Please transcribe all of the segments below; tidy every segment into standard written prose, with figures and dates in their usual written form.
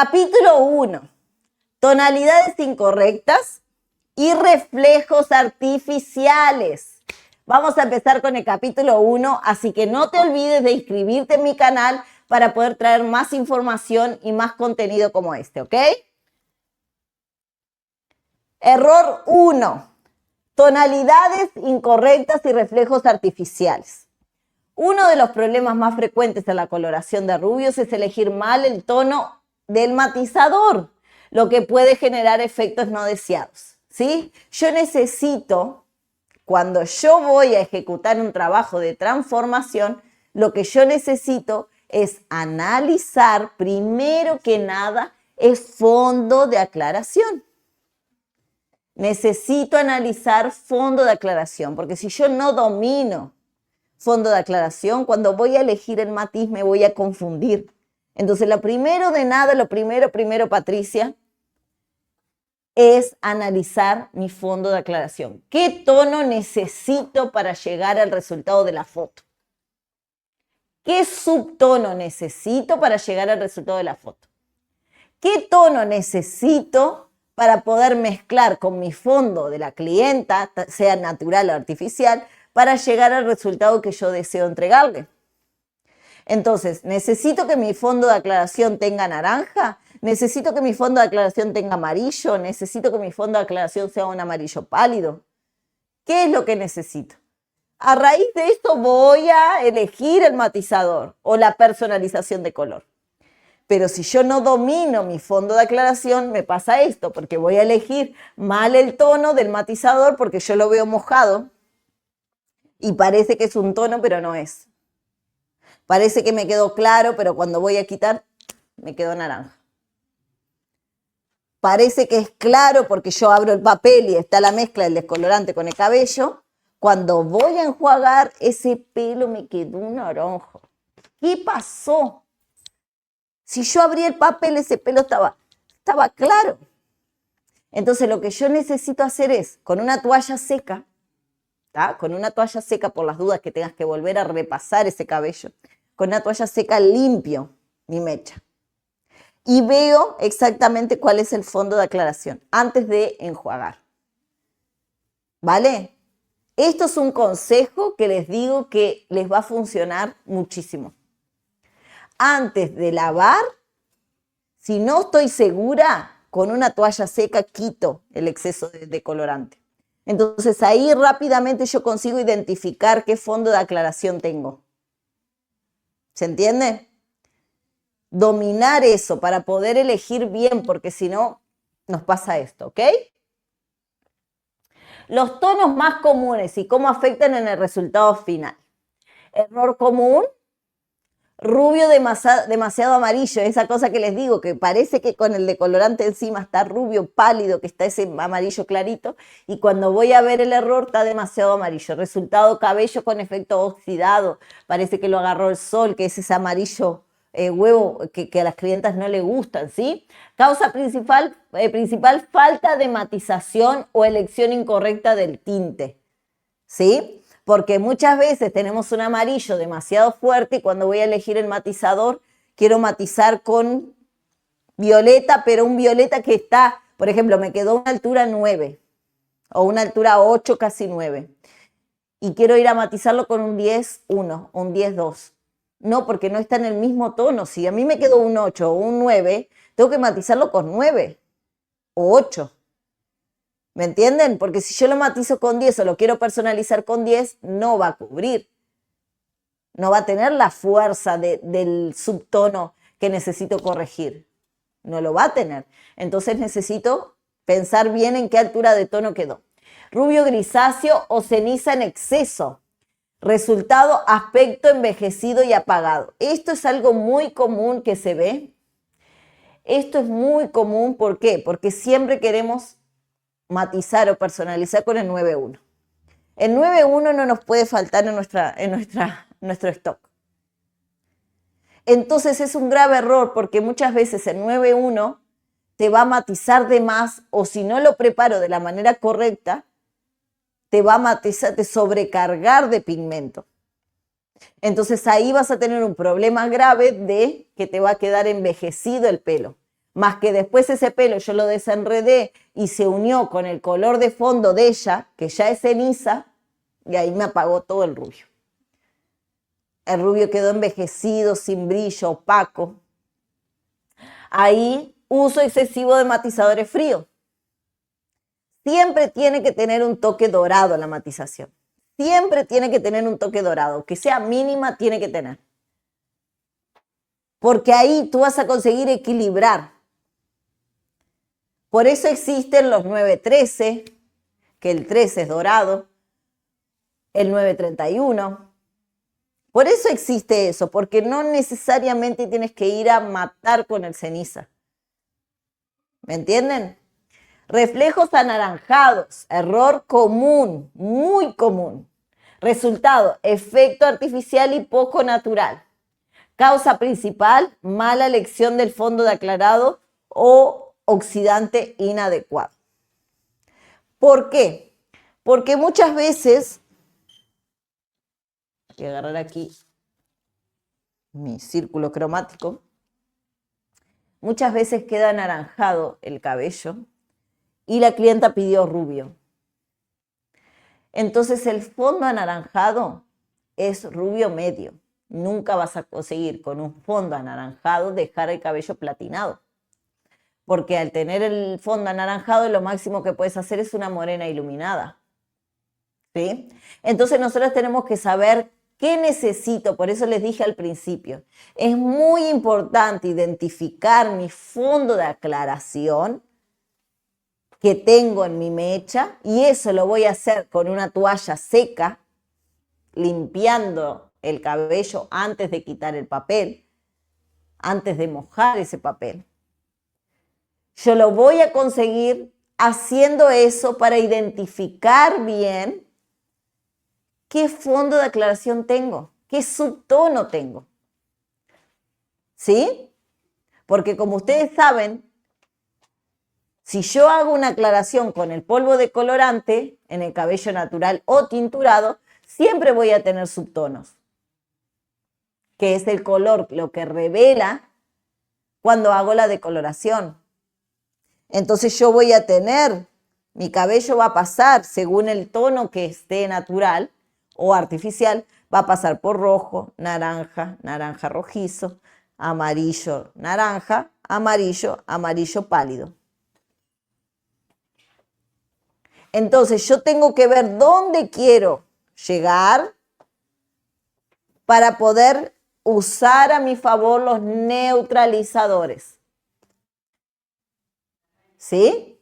Capítulo 1. Tonalidades incorrectas y reflejos artificiales. Vamos a empezar con el capítulo 1, así que no te olvides de inscribirte en mi canal para poder traer más información y más contenido como este, ¿ok? Error 1. Tonalidades incorrectas y reflejos artificiales. Uno de los problemas más frecuentes en la coloración de rubios es elegir mal el tono del matizador, lo que puede generar efectos no deseados, ¿sí? Yo necesito, cuando yo voy a ejecutar un trabajo de transformación, lo que yo necesito es analizar, primero que nada, el fondo de aclaración. Necesito analizar fondo de aclaración, porque si yo no domino fondo de aclaración, cuando voy a elegir el matiz me voy a confundir. Entonces, lo primero, Patricia, es analizar mi fondo de aclaración. ¿Qué tono necesito para llegar al resultado de la foto? ¿Qué subtono necesito para llegar al resultado de la foto? ¿Qué tono necesito para poder mezclar con mi fondo de la clienta, sea natural o artificial, para llegar al resultado que yo deseo entregarle? Entonces, ¿necesito que mi fondo de aclaración tenga naranja? ¿Necesito que mi fondo de aclaración tenga amarillo? ¿Necesito que mi fondo de aclaración sea un amarillo pálido? ¿Qué es lo que necesito? A raíz de esto voy a elegir el matizador o la personalización de color. Pero si yo no domino mi fondo de aclaración, me pasa esto, porque voy a elegir mal el tono del matizador porque yo lo veo mojado y parece que es un tono, pero no es. Parece que me quedó claro, pero cuando voy a quitar, me quedó naranja. Parece que es claro porque yo abro el papel y está la mezcla del descolorante con el cabello. Cuando voy a enjuagar, ese pelo me quedó un naranjo. ¿Qué pasó? Si yo abrí el papel, ese pelo estaba claro. Entonces, lo que yo necesito hacer es, con una toalla seca, ¿tá? Con una toalla seca, por las dudas que tengas que volver a repasar ese cabello, con una toalla seca limpio mi mecha. Y veo exactamente cuál es el fondo de aclaración antes de enjuagar. ¿Vale? Esto es un consejo que les digo que les va a funcionar muchísimo. Antes de lavar, si no estoy segura, con una toalla seca quito el exceso de colorante. Entonces ahí rápidamente yo consigo identificar qué fondo de aclaración tengo. ¿Se entiende? Dominar eso para poder elegir bien, porque si no, nos pasa esto, ¿ok? Los tonos más comunes y cómo afectan en el resultado final. Error común, rubio demasiado amarillo, esa cosa que les digo, que parece que con el decolorante encima está rubio pálido, que está ese amarillo clarito, y cuando voy a ver el error está demasiado amarillo. Resultado, cabello con efecto oxidado, parece que lo agarró el sol, que es ese amarillo huevo que a las clientas no le gustan, ¿sí? Causa principal, falta de matización o elección incorrecta del tinte, ¿sí? Porque muchas veces tenemos un amarillo demasiado fuerte y cuando voy a elegir el matizador, quiero matizar con violeta, pero un violeta que está, por ejemplo, me quedó una altura 9 o una altura 8, casi 9. Y quiero ir a matizarlo con un 10-1 o un 10-2. No, porque no está en el mismo tono. Si a mí me quedó un 8 o un 9, tengo que matizarlo con 9 o 8. ¿Me entienden? Porque si yo lo matizo con 10 o lo quiero personalizar con 10, no va a cubrir. No va a tener la fuerza del subtono que necesito corregir. No lo va a tener. Entonces necesito pensar bien en qué altura de tono quedó. Rubio grisáceo o ceniza en exceso. Resultado, aspecto envejecido y apagado. Esto es algo muy común que se ve. Esto es muy común, ¿por qué? Porque siempre queremos matizar o personalizar con el 9-1. El 9-1 no nos puede faltar en nuestro stock. Entonces es un grave error porque muchas veces el 9-1 te va a matizar de más o si no lo preparo de la manera correcta, te va a matizar, te sobrecargar de pigmento. Entonces ahí vas a tener un problema grave de que te va a quedar envejecido el pelo. más que después ese pelo yo lo desenredé y se unió con el color de fondo de ella, que ya es ceniza, y ahí me apagó todo el rubio. El rubio quedó envejecido, sin brillo, opaco. Ahí, uso excesivo de matizadores fríos. Siempre tiene que tener un toque dorado en la matización. Siempre tiene que tener un toque dorado, que sea mínima, tiene que tener. Porque ahí tú vas a conseguir equilibrar. Por eso existen los 913, que el 13 es dorado, el 931. Por eso existe eso, porque no necesariamente tienes que ir a matar con el ceniza. ¿Me entienden? Reflejos anaranjados, error común, muy común. Resultado, efecto artificial y poco natural. Causa principal, mala elección del fondo de aclarado o oxidante inadecuado. ¿Por qué? Porque muchas veces, voy a agarrar aquí mi círculo cromático, muchas veces queda anaranjado el cabello y la clienta pidió rubio. Entonces el fondo anaranjado es rubio medio. Nunca vas a conseguir con un fondo anaranjado dejar el cabello platinado. Porque al tener el fondo anaranjado lo máximo que puedes hacer es una morena iluminada. ¿Sí? Entonces nosotros tenemos que saber qué necesito, por eso les dije al principio. Es muy importante identificar mi fondo de aclaración que tengo en mi mecha y eso lo voy a hacer con una toalla seca, limpiando el cabello antes de quitar el papel, antes de mojar ese papel. Yo lo voy a conseguir haciendo eso para identificar bien qué fondo de aclaración tengo, qué subtono tengo. ¿Sí? Porque como ustedes saben, si yo hago una aclaración con el polvo de colorante en el cabello natural o tinturado, siempre voy a tener subtonos, que es el color lo que revela cuando hago la decoloración. Entonces yo voy a tener, mi cabello va a pasar según el tono que esté natural o artificial, va a pasar por rojo, naranja, naranja rojizo, amarillo, naranja, amarillo, amarillo pálido. Entonces yo tengo que ver dónde quiero llegar para poder usar a mi favor los neutralizadores. ¿Sí?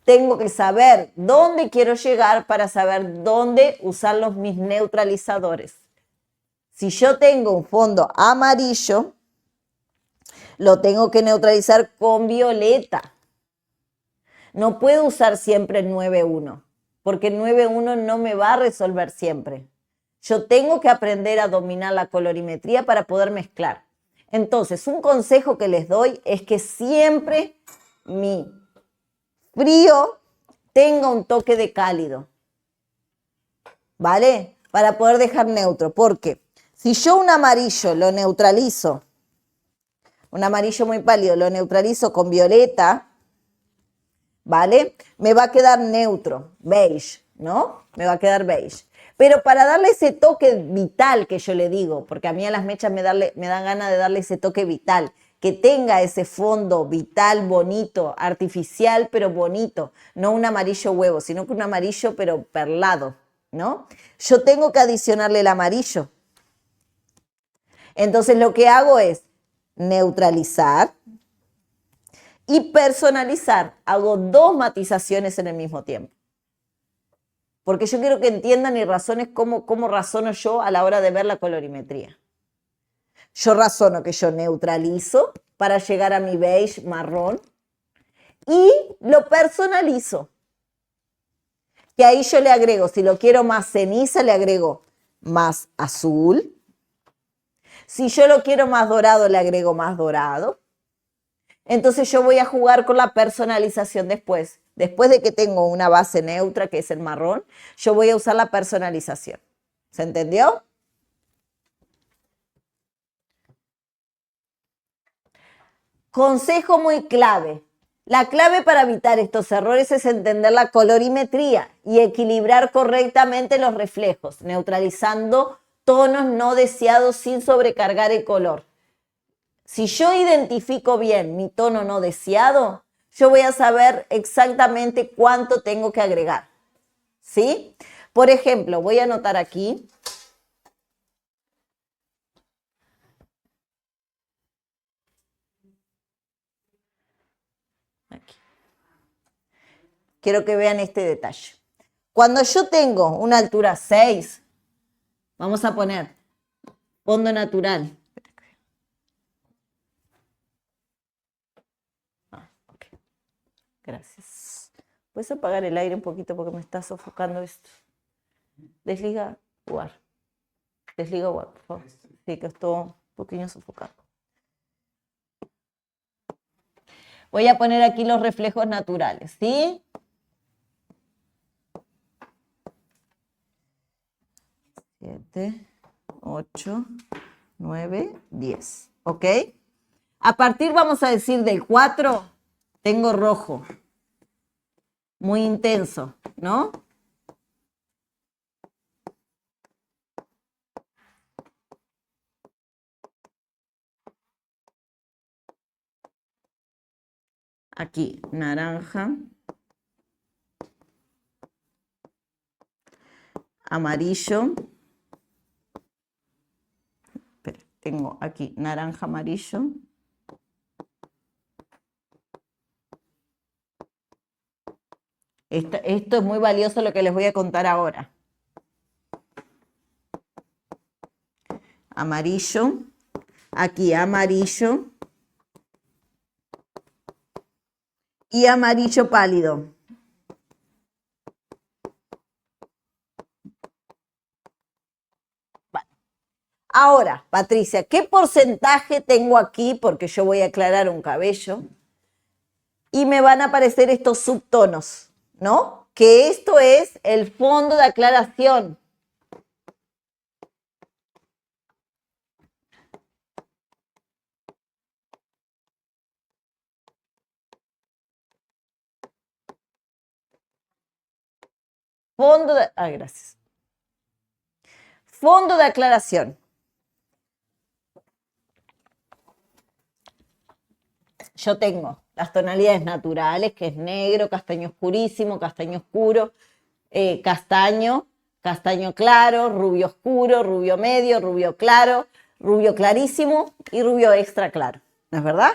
Tengo que saber dónde quiero llegar para saber dónde usar mis neutralizadores. Si yo tengo un fondo amarillo, lo tengo que neutralizar con violeta. No puedo usar siempre el 9-1, porque el 9-1 no me va a resolver siempre. Yo tengo que aprender a dominar la colorimetría para poder mezclar. Entonces, un consejo que les doy es que siempre mi frío tenga un toque de cálido, ¿vale? Para poder dejar neutro, porque si yo un amarillo lo neutralizo, un amarillo muy pálido lo neutralizo con violeta, ¿vale? Me va a quedar neutro, beige, ¿no? Me va a quedar beige. Pero para darle ese toque vital que yo le digo, porque a mí a las mechas me dan ganas de darle ese toque vital, que tenga ese fondo vital, bonito, artificial, pero bonito, no un amarillo huevo, sino que un amarillo pero perlado, ¿no? Yo tengo que adicionarle el amarillo. Entonces lo que hago es neutralizar y personalizar. Hago 2 matizaciones en el mismo tiempo. Porque yo quiero que entiendan y razones cómo razono yo a la hora de ver la colorimetría. Yo razono que yo neutralizo para llegar a mi beige marrón y lo personalizo. Que ahí yo le agrego, si lo quiero más ceniza, le agrego más azul. Si yo lo quiero más dorado, le agrego más dorado. Entonces yo voy a jugar con la personalización después. Después de que tengo una base neutra, que es el marrón, yo voy a usar la personalización. ¿Se entendió? Consejo muy clave. La clave para evitar estos errores es entender la colorimetría y equilibrar correctamente los reflejos, neutralizando tonos no deseados sin sobrecargar el color. Si yo identifico bien mi tono no deseado, yo voy a saber exactamente cuánto tengo que agregar. ¿Sí? Por ejemplo, voy a anotar aquí. Aquí. Quiero que vean este detalle. Cuando yo tengo una altura 6, vamos a poner fondo natural. Okay. Gracias. ¿Puedes apagar el aire un poquito porque me está sofocando esto? Desliga UAR. Desliga UAR, por favor. Sí, que estoy un poquito sofocado. Voy a poner aquí los reflejos naturales, ¿sí? 7, 8, 9, 10. ¿Ok? A partir, vamos a decir, del 4, tengo rojo. Muy intenso, ¿no? Aquí, naranja. Amarillo. Espera, tengo aquí naranja, amarillo. Esto es muy valioso lo que les voy a contar ahora. Amarillo. Aquí amarillo. Y amarillo pálido. Vale. Ahora, Patricia, ¿qué porcentaje tengo aquí? Porque yo voy a aclarar un cabello. Y me van a aparecer estos subtonos, ¿no? Que esto es el fondo de aclaración. Fondo de... Ah, gracias. Fondo de aclaración. Yo tengo las tonalidades naturales, que es negro, castaño oscurísimo, castaño oscuro, castaño, castaño claro, rubio oscuro, rubio medio, rubio claro, rubio clarísimo y rubio extra claro. ¿No es verdad?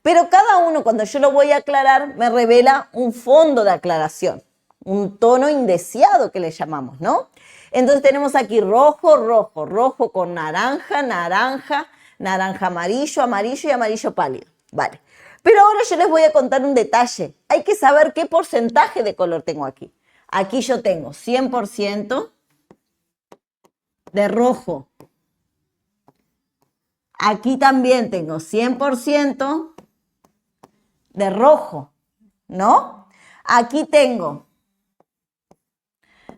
Pero cada uno, cuando yo lo voy a aclarar, me revela un fondo de aclaración, un tono indeseado que le llamamos, ¿no? Entonces tenemos aquí rojo, rojo, rojo con naranja, naranja, naranja amarillo, amarillo y amarillo pálido. Vale. Pero ahora yo les voy a contar un detalle. Hay que saber qué porcentaje de color tengo aquí. Aquí yo tengo 100% de rojo. Aquí también tengo 100% de rojo, ¿no? Aquí tengo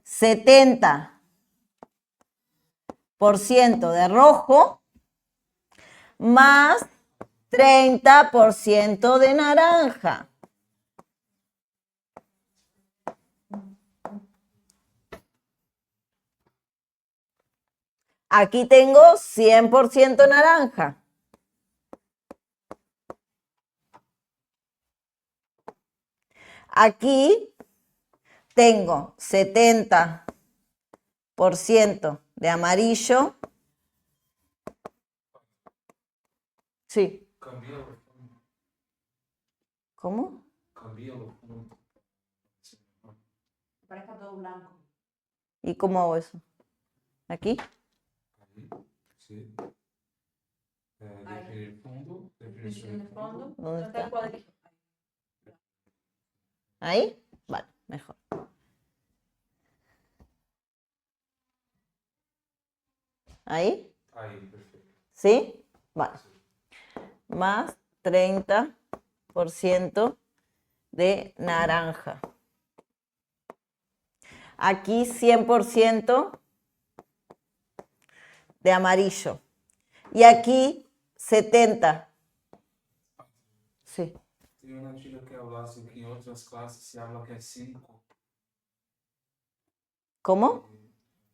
70% de rojo más 30% de naranja. Aquí tengo 100% naranja. Aquí tengo 70% de amarillo. Sí. ¿Cómo? Parezca todo blanco. ¿Y cómo hago eso? ¿Aquí? Sí. Definir fondo. Definir fondo. ¿Dónde está? ¿Ahí? Vale, mejor. ¿Ahí? Ahí, perfecto. ¿Sí? Vale. Más 30% de naranja. Aquí 100% de amarillo. Y aquí 70. Sí. Tem una chica que hablaste que en otras clases se habla que es 5. ¿Cómo?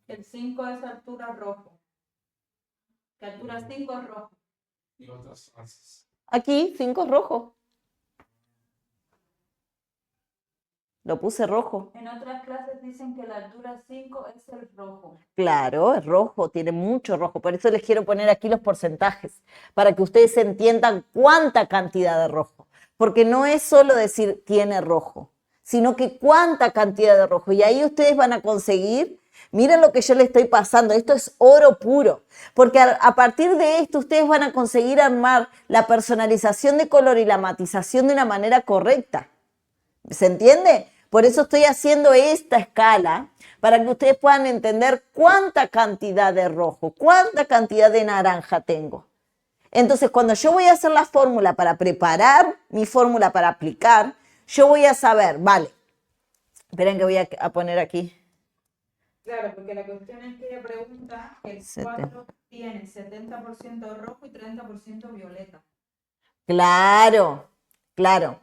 El 5 es altura rojo. Que altura 5 es rojo. Y otras clases. Aquí, 5 es rojo. Lo puse rojo. En otras clases dicen que la altura 5 es el rojo. Claro, es rojo, tiene mucho rojo. Por eso les quiero poner aquí los porcentajes, para que ustedes entiendan cuánta cantidad de rojo. Porque no es solo decir tiene rojo, sino que cuánta cantidad de rojo. Y ahí ustedes van a conseguir, miren lo que yo les estoy pasando, esto es oro puro. Porque a partir de esto ustedes van a conseguir armar la personalización de color y la matización de una manera correcta. ¿Se entiende? Por eso estoy haciendo esta escala, para que ustedes puedan entender cuánta cantidad de rojo, cuánta cantidad de naranja tengo. Entonces, cuando yo voy a hacer la fórmula para preparar mi fórmula para aplicar, yo voy a saber, vale, esperen que voy a poner aquí. Claro, porque la cuestión es que ella pregunta que el 4 tiene 70% rojo y 30% violeta. Claro, claro.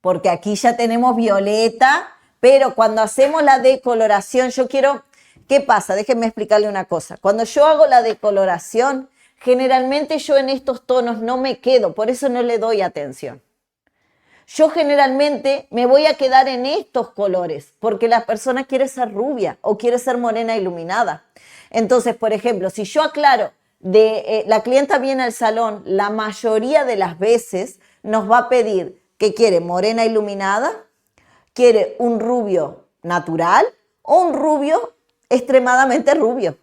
Porque aquí ya tenemos violeta, pero cuando hacemos la decoloración, yo quiero, ¿qué pasa? Déjenme explicarle una cosa. Cuando yo hago la decoloración, generalmente yo en estos tonos no me quedo, por eso no le doy atención. Yo generalmente me voy a quedar en estos colores, porque la persona quiere ser rubia o quiere ser morena iluminada. Entonces, por ejemplo, si yo aclaro, la clienta viene al salón, la mayoría de las veces nos va a pedir que quiere morena iluminada, quiere un rubio natural o un rubio extremadamente rubio.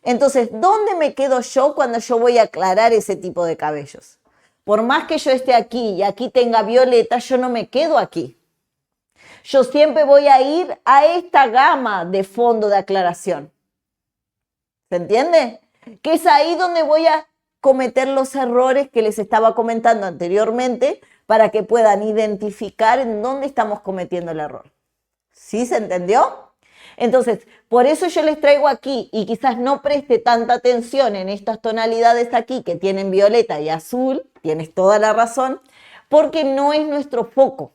Entonces, ¿dónde me quedo yo cuando yo voy a aclarar ese tipo de cabellos? Por más que yo esté aquí y aquí tenga violeta, yo no me quedo aquí. Yo siempre voy a ir a esta gama de fondo de aclaración. ¿Se entiende? Que es ahí donde voy a cometer los errores que les estaba comentando anteriormente, para que puedan identificar en dónde estamos cometiendo el error. ¿Sí se entendió? Entonces, por eso yo les traigo aquí, y quizás no preste tanta atención en estas tonalidades aquí que tienen violeta y azul, tienes toda la razón, porque no es nuestro foco.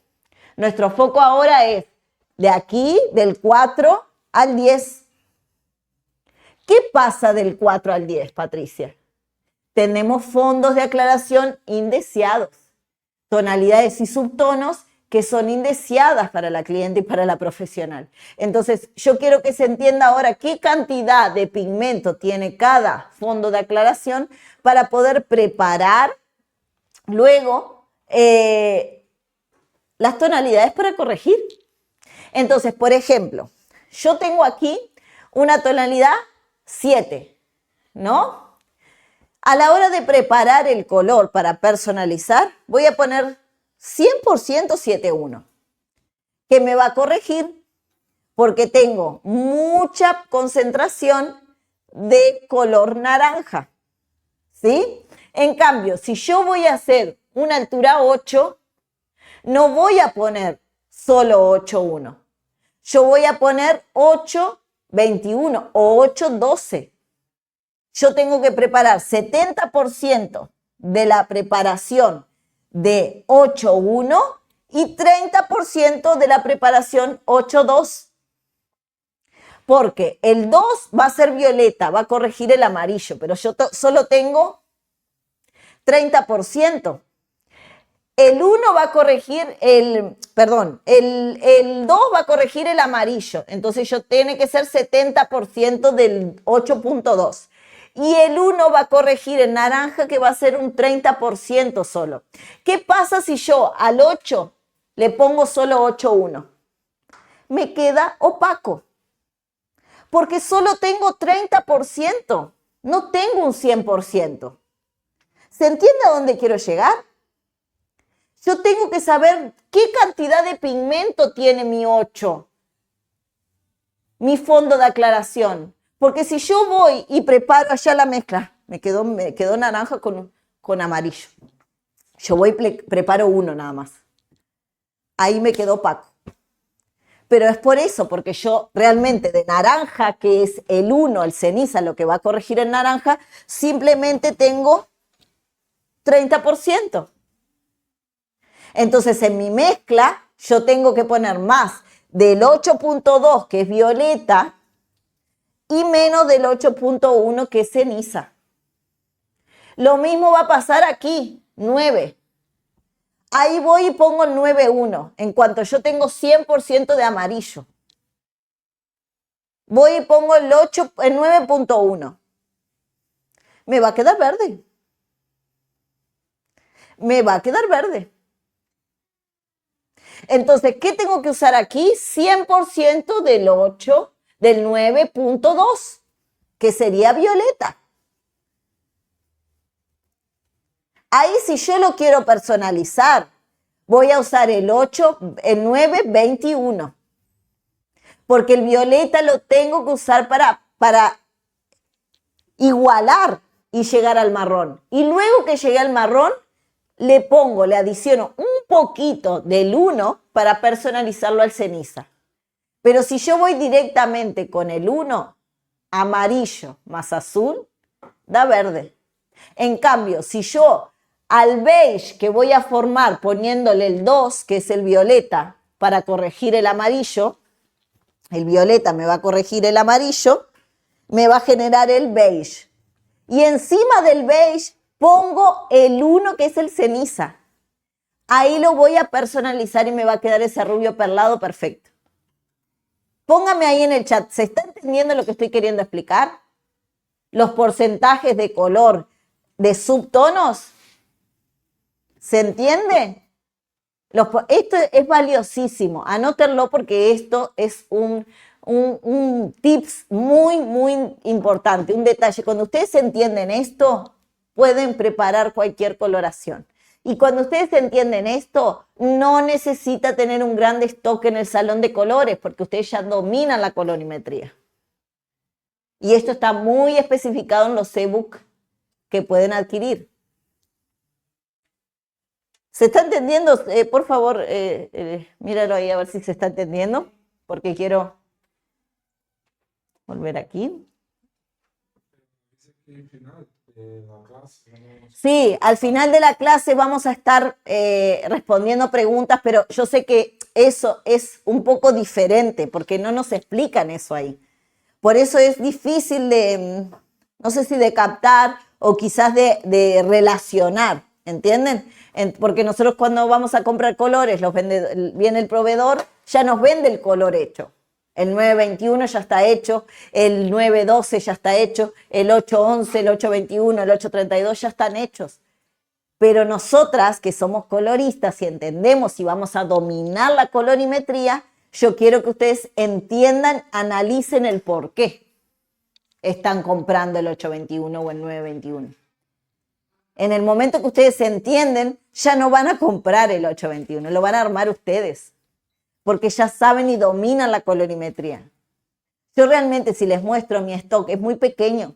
Nuestro foco ahora es de aquí, del 4 al 10. ¿Qué pasa del 4 al 10, Patricia? Tenemos fondos de aclaración indeseados, tonalidades y subtonos que son indeseadas para la cliente y para la profesional. Entonces, yo quiero que se entienda ahora qué cantidad de pigmento tiene cada fondo de aclaración para poder preparar luego las tonalidades para corregir. Entonces, por ejemplo, yo tengo aquí una tonalidad 7, ¿no? A la hora de preparar el color para personalizar, voy a poner 100% 7.1, que me va a corregir porque tengo mucha concentración de color naranja, ¿sí? En cambio, si yo voy a hacer una altura 8, no voy a poner solo 8.1. Yo voy a poner 8.21 o 8.12. Yo tengo que preparar 70% de la preparación de 8.1 y 30% de la preparación 8.2. Porque el 2 va a ser violeta, va a corregir el amarillo, pero yo solo tengo 30%. El 1 va a corregir el 2 va a corregir el amarillo, entonces yo tiene que ser 70% del 8.2. Y el 1 va a corregir el naranja, que va a ser un 30% solo. ¿Qué pasa si yo al 8 le pongo solo 8.1? Me queda opaco, porque solo tengo 30%, no tengo un 100%. ¿Se entiende a dónde quiero llegar? Yo tengo que saber qué cantidad de pigmento tiene mi 8, mi fondo de aclaración. Porque si yo voy y preparo allá la mezcla, me quedó naranja con amarillo. Yo voy y preparo 1 nada más. Ahí me quedó opaco. Pero es por eso, porque yo realmente de naranja, que es el 1, el ceniza, lo que va a corregir el naranja, simplemente tengo 30%. Entonces, en mi mezcla, yo tengo que poner más del 8.2, que es violeta, y menos del 8.1, que es ceniza. Lo mismo va a pasar aquí, 9. Ahí voy y pongo el 9.1, en cuanto yo tengo 100% de amarillo. Voy y pongo el 9.1. Me va a quedar verde. Me va a quedar verde. Entonces, ¿qué tengo que usar aquí? 100% del 8, del 9.2, que sería violeta. Ahí, si yo lo quiero personalizar, voy a usar el 9.21. Porque el violeta lo tengo que usar para igualar y llegar al marrón. Y luego que llegue al marrón, le adiciono un poquito del 1 para personalizarlo al ceniza. Pero si yo voy directamente con el 1, amarillo más azul, da verde. En cambio, si yo al beige que voy a formar poniéndole el 2, que es el violeta, para corregir el amarillo, el violeta me va a corregir el amarillo, me va a generar el beige. Y encima del beige pongo el 1, que es el ceniza. Ahí lo voy a personalizar y me va a quedar ese rubio perlado perfecto. Póngame ahí en el chat, ¿se está entendiendo lo que estoy queriendo explicar? Los porcentajes de color de subtonos. ¿Se entiende? Esto es valiosísimo. Anótenlo porque esto es un tips muy, muy importante, un detalle. Cuando ustedes entienden esto, pueden preparar cualquier coloración. Y cuando ustedes entienden esto, no necesita tener un gran stock en el salón de colores porque ustedes ya dominan la colorimetría. Y esto está muy especificado en los ebook que pueden adquirir. ¿Se está entendiendo? Por favor, míralo ahí a ver si se está entendiendo, porque quiero volver aquí. Sí, al final de la clase vamos a estar respondiendo preguntas, pero yo sé que eso es un poco diferente, porque no nos explican eso ahí. Por eso es difícil de, no sé si de captar o quizás de relacionar, ¿entienden? Porque nosotros cuando vamos a comprar colores, viene el proveedor, ya nos vende el color hecho. El 921 ya está hecho, el 912 ya está hecho, el 811, el 821, el 832 ya están hechos. Pero nosotras, que somos coloristas y entendemos y vamos a dominar la colorimetría, yo quiero que ustedes entiendan, analicen el por qué están comprando el 821 o el 921. En el momento que ustedes entienden, ya no van a comprar el 821, lo van a armar ustedes, porque ya saben y dominan la colorimetría. Yo realmente, si les muestro mi stock, es muy pequeño.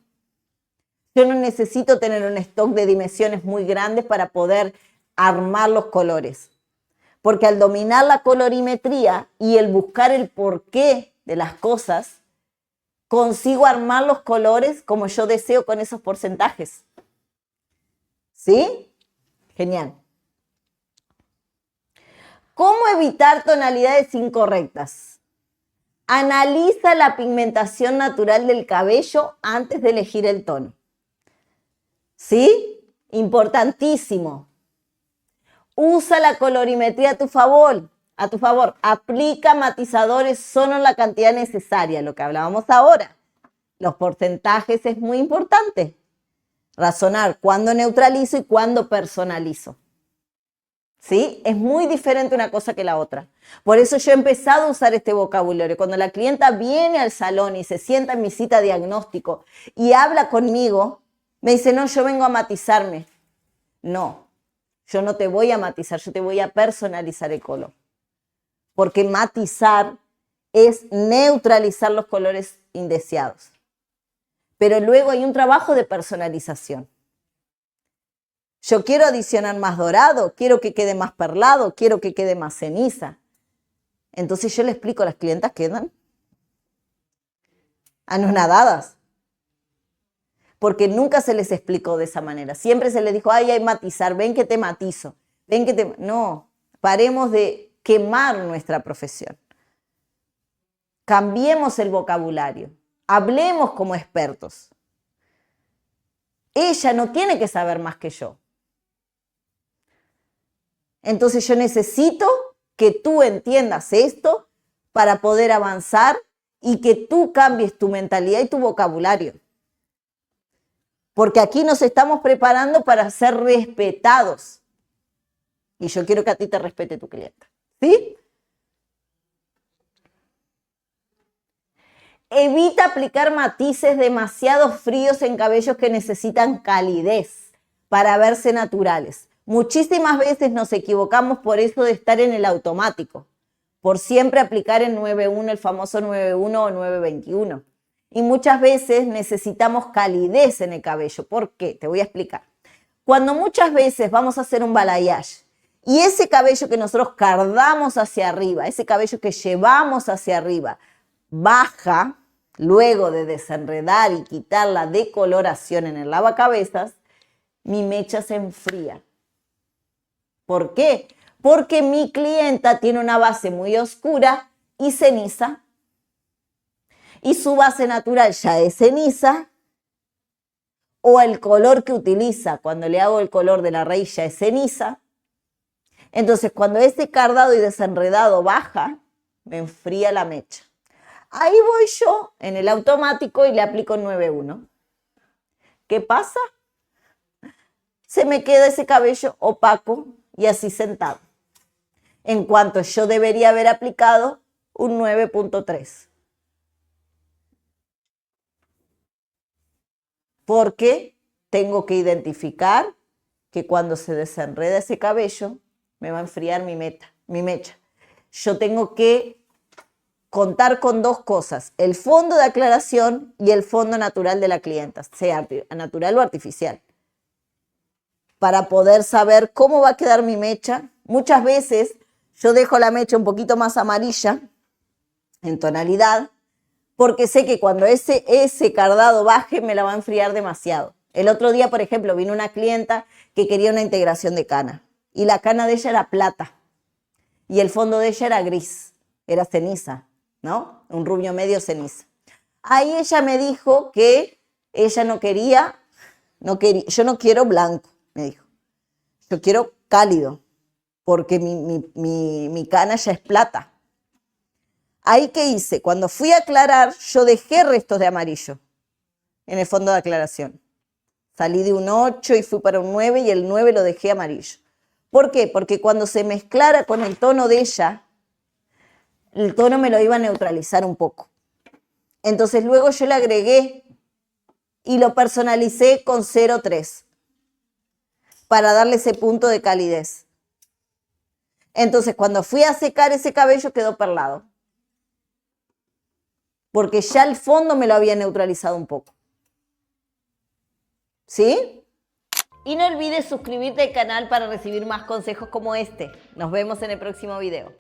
Yo no necesito tener un stock de dimensiones muy grandes para poder armar los colores. Porque al dominar la colorimetría y el buscar el porqué de las cosas, consigo armar los colores como yo deseo con esos porcentajes. ¿Sí? Genial. ¿Cómo evitar tonalidades incorrectas? Analiza la pigmentación natural del cabello antes de elegir el tono. ¿Sí? Importantísimo. Usa la colorimetría a tu favor. Aplica matizadores solo en la cantidad necesaria, lo que hablábamos ahora. Los porcentajes es muy importante. Razonar cuándo neutralizo y cuándo personalizo. ¿Sí? Es muy diferente una cosa que la otra. Por eso yo he empezado a usar este vocabulario. Cuando la clienta viene al salón y se sienta en mi cita diagnóstico y habla conmigo, me dice, no, yo vengo a matizarme. No, yo no te voy a matizar, yo te voy a personalizar el color. Porque matizar es neutralizar los colores indeseados. Pero luego hay un trabajo de personalización. Yo quiero adicionar más dorado, quiero que quede más perlado, quiero que quede más ceniza. Entonces yo le explico, las clientas quedan anonadadas. Porque nunca se les explicó de esa manera. Siempre se les dijo, ay, hay matizar, ven que te matizo. Ven que te... No, Paremos de quemar nuestra profesión. Cambiemos el vocabulario. Hablemos como expertos. Ella no tiene que saber más que yo. Entonces yo necesito que tú entiendas esto para poder avanzar y que tú cambies tu mentalidad y tu vocabulario. Porque aquí nos estamos preparando para ser respetados. Y yo quiero que a ti te respete tu cliente. ¿Sí? Evita aplicar matices demasiado fríos en cabellos que necesitan calidez para verse naturales. Muchísimas veces nos equivocamos por eso de estar en el automático, por siempre aplicar el 9.1, el famoso 9.1 o 9.21. Y muchas veces necesitamos calidez en el cabello. ¿Por qué? Te voy a explicar. Cuando muchas veces vamos a hacer un balayage y ese cabello que nosotros cardamos hacia arriba, ese cabello que llevamos hacia arriba, baja, luego de desenredar y quitar la decoloración en el lavacabezas, mi mecha se enfría. ¿Por qué? Porque mi clienta tiene una base muy oscura y ceniza. Y su base natural ya es ceniza. O el color que utiliza cuando le hago el color de la raíz ya es ceniza. Entonces, cuando ese cardado y desenredado baja, me enfría la mecha. Ahí voy yo en el automático y le aplico 9.1. ¿Qué pasa? Se me queda ese cabello opaco y así sentado. En cuanto yo debería haber aplicado un 9.3. Porque tengo que identificar que cuando se desenreda ese cabello, me va a enfriar mi mecha. Yo tengo que contar con dos cosas, el fondo de aclaración y el fondo natural de la clienta, sea natural o artificial, para poder saber cómo va a quedar mi mecha. Muchas veces yo dejo la mecha un poquito más amarilla en tonalidad, porque sé que cuando ese cardado baje me la va a enfriar demasiado. El otro día, por ejemplo, vino una clienta que quería una integración de cana y la cana de ella era plata y el fondo de ella era gris, era ceniza, ¿no? Un rubio medio ceniza. Ahí ella me dijo que ella no quería, yo no quiero blanco, me dijo. Yo quiero cálido, porque mi cana ya es plata. Ahí, ¿qué hice? Cuando fui a aclarar, yo dejé restos de amarillo en el fondo de aclaración. Salí de un 8 y fui para un 9 y el 9 lo dejé amarillo. ¿Por qué? Porque cuando se mezclara con el tono de ella, el tono me lo iba a neutralizar un poco. Entonces luego yo le agregué y lo personalicé con 0.3 para darle ese punto de calidez. Entonces cuando fui a secar ese cabello quedó perlado. Porque ya el fondo me lo había neutralizado un poco. ¿Sí? Y no olvides suscribirte al canal para recibir más consejos como este. Nos vemos en el próximo video.